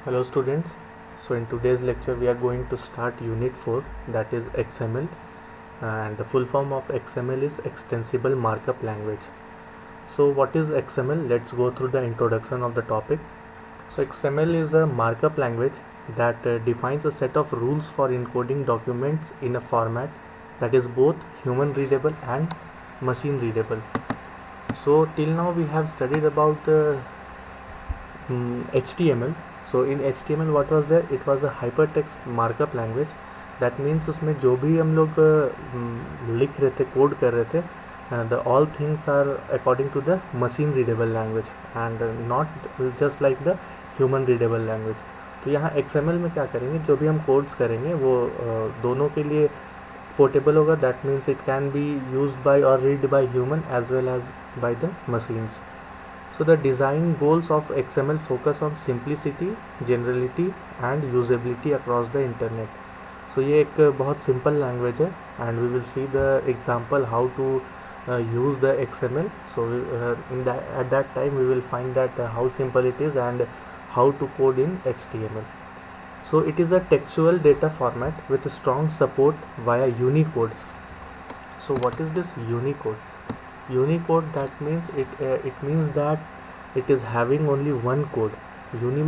Hello students, so in today's lecture we are going to start unit 4, that is XML, and the full form of XML is Extensible Markup Language. So what is XML? Let's go through the introduction of the topic. So XML is a markup language that defines a set of rules for encoding documents in a format that is both human readable and machine readable. So till now we have studied about HTML. So in HTML what was there? It was a hypertext markup language. That means उसमें जो भी हम लोग लिख रहे थे, code कर रहे थे, the all things are according to the machine readable language and not just like the human readable language. तो यहाँ XML में क्या करेंगे, जो भी हम कोड्स करेंगे वो दोनों के लिए पोर्टेबल होगा. That means it can be used by और read by human as well as by the machines. So the design goals of XML focus on simplicity, generality and usability across the internet. So ये एक बहुत simple language है and we will see the example how to use the XML. So at that time we will find that how simple it is and how to code in HTML. So it is a textual data format with strong support via Unicode. So what is this Unicode? Unicode, that means it means that it is having only one code. Uni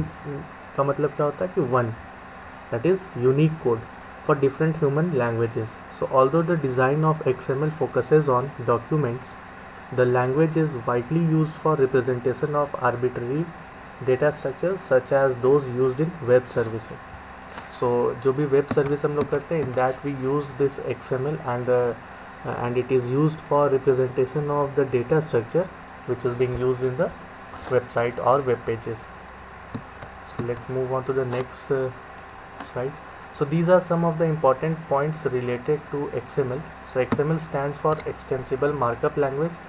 का मतलब क्या होता है कि one, that is unique code for different human languages. So although the design of XML focuses on documents, the language is widely used for representation of arbitrary data structures such as those used in web services. So जो भी web service हम लोग करते हैं, in that we use this XML and it is used for representation of the data structure which is being used in the website or web pages. So let's move on to the next slide. So these are some of the important points related to XML. So XML stands for Extensible Markup Language.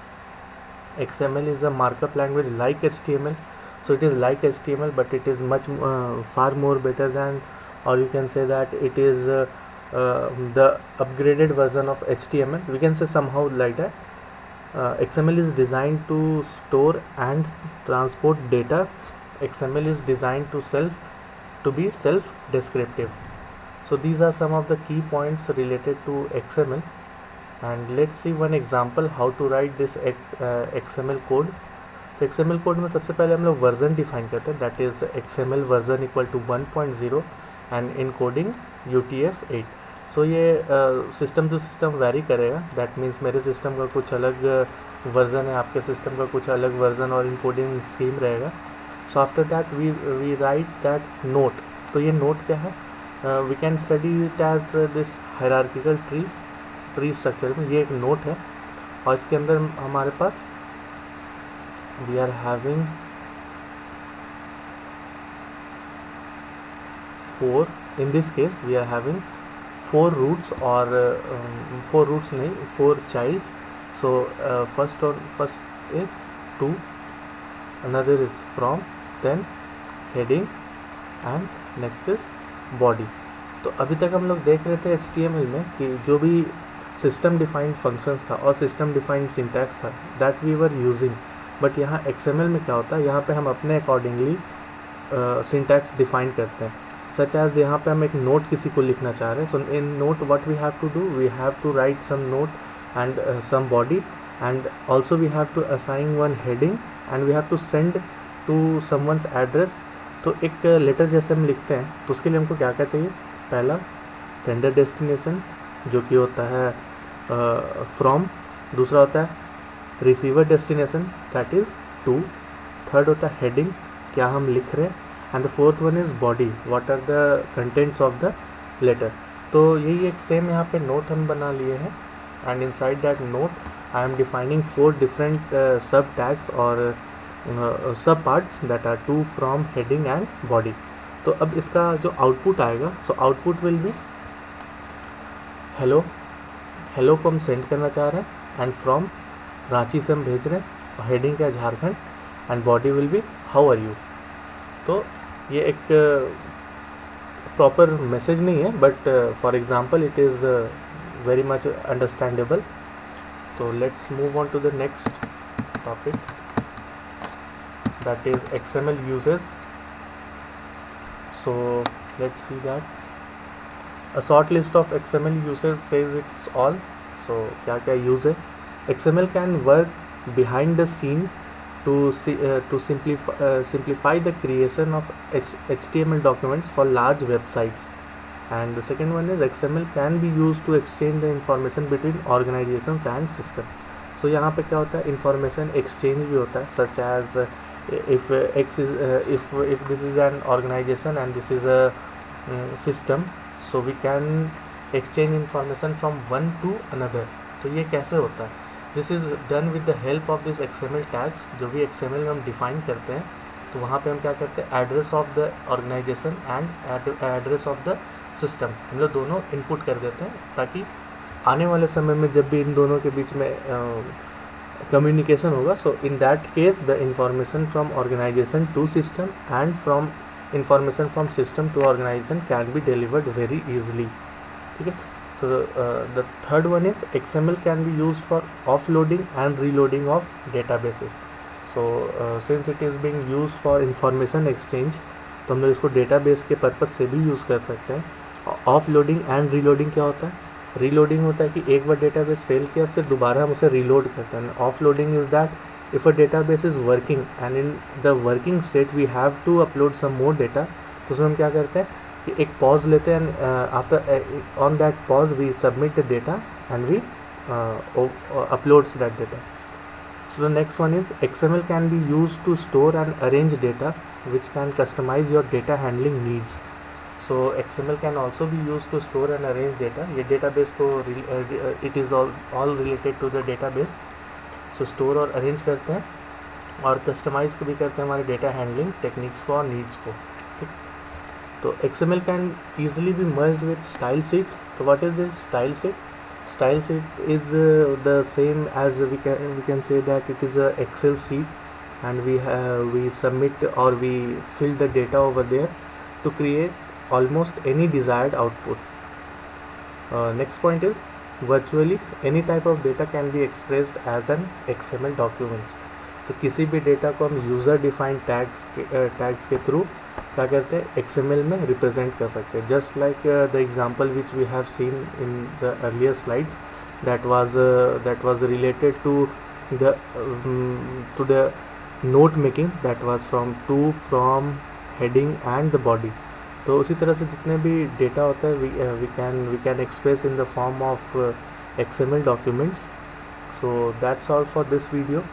XML is a markup language like HTML. So it is like HTML, but it is much far more better than, or you can say that it is the upgraded version of HTML. We can say somehow like that. XML is designed to store and transport data. XML is designed to be self-descriptive. So these are some of the key points related to XML, and let's see one example how to write this XML code. तो XML code में सबसे पहले हम लोग version define करते हैं, that is XML version equal to 1.0 and encoding UTF-8. So ये system to system vary करेगा. दैट मीन्स मेरे सिस्टम का कुछ अलग वर्जन है, आपके सिस्टम का कुछ अलग वर्जन और इनकोडिंग स्कीम रहेगा. So after that we write that note. तो ये नोट क्या है? We can study it as this hierarchical tree structure में. ये एक नोट है और इसके अंदर हमारे पास we are having 4. In this case we are having 4 roots or 4 roots नहीं, 4 childs. So first is to, another is from, then heading and next is body. तो अभी तक हम लोग देख रहे थे HTML में कि जो भी सिस्टम डिफाइंड फंक्शंस था और सिस्टम डिफाइंड सिंटैक्स था that we were using. But यहाँ XML में क्या होता है, यहाँ पे हम अपने अकॉर्डिंगली सिंटैक्स डिफाइन करते हैं. सच एज यहाँ पे हम एक नोट किसी को लिखना चाह रहे हैं. So in note what we have to do, we have to write some note and some body and also we have to assign one heading and we have to send to someone's address. तो एक letter जैसे हम लिखते हैं तो उसके लिए हमको क्या क्या चाहिए? पहला सेंडर डेस्टिनेशन जो कि होता है फ्रॉम. दूसरा होता है receiver destination that is to. Third होता है हेडिंग, क्या हम लिख रहे हैं. And the fourth one is body, what are the contents of the letter. तो यही एक सेम यहाँ पे नोट हम बना लिए हैं and inside that note I am defining 4 different sub tags और sub parts that are to, from, heading and body. तो अब इसका जो आउटपुट आएगा, so output will be hello. Hello को हम सेंड करना चाह रहे हैं एंड फ्रॉम रांची से हम भेज रहे हैं और हेडिंग क्या है Jharkhand and body will be how are you. तो ये एक प्रॉपर मैसेज नहीं है but for example it is very much understandable. तो let's move on to the next topic, that is XML uses So let's see that. A short list of XML uses says it's all. So क्या क्या use है? XML can work behind the scene to simplify the creation of HTML documents for large websites. And the second one is XML can be used to exchange the information between organizations and system. So यहाँ पे क्या होता है, information exchange भी होता है, such as if X is if this is an organization and this is a system, so we can exchange information from one to another. तो ये कैसे होता है? This is done with the help of this XML tags. जो भी XML में हम define करते हैं, तो वहाँ पे हम क्या करते हैं, address of the organisation and address of the system, हम लोग दोनों इनपुट कर देते हैं, ताकि आने वाले समय में जब भी इन दोनों के बीच में कम्युनिकेशन होगा, so in that case the information from organisation to system and from information from system to organisation can be delivered very easily. ठीक है. तो the third one is XML can be use for offloading and reloading of databases. So since it is being use for information exchange, तो हम लोग इसको database के purpose से भी यूज़ कर सकते हैं. ऑफ लोडिंग एंड रीलोडिंग क्या होता है? रीलोडिंग होता है कि एक बार डेटाबेस फेल किया फिर दोबारा हम उसे रीलोड करते हैं. Offloading is that if a database is working and in the working state we have to upload some more data, तो उसमें हम क्या करते हैं कि एक पॉज लेते हैं, after on that pause we submit the data and we uploads that data. So the next one is XML can be used to store and arrange data which can customize your data handling needs. So XML can also be used to store and arrange data. ये database को it is all related to the database. So store और arrange करते हैं और customize भी करते हैं हमारे data handling techniques को और needs को. ठीक. तो XML can easily be merged with style sheets. So what is this style sheet? Style sheet is the same as we can say that it is a Excel sheet, and we submit or we fill the data over there to create almost any desired output. Next point is virtually any type of data can be expressed as an XML document. तो किसी भी data को हम user defined tags के through क्या करते हैं, XML में रिप्रेजेंट कर सकते हैं. Just like the example which we have seen in the earlier slides that was related to the note making that was from heading and the body. तो उसी तरह से जितने भी डेटा होता है we can express in the form of XML documents. So that's all for this video.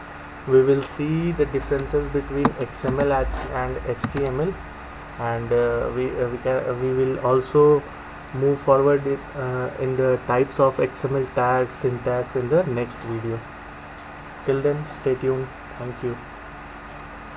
We will see the differences between XML and HTML, and we will also move forward in the types of XML tags, syntax in the next video. Till then, stay tuned. Thank you.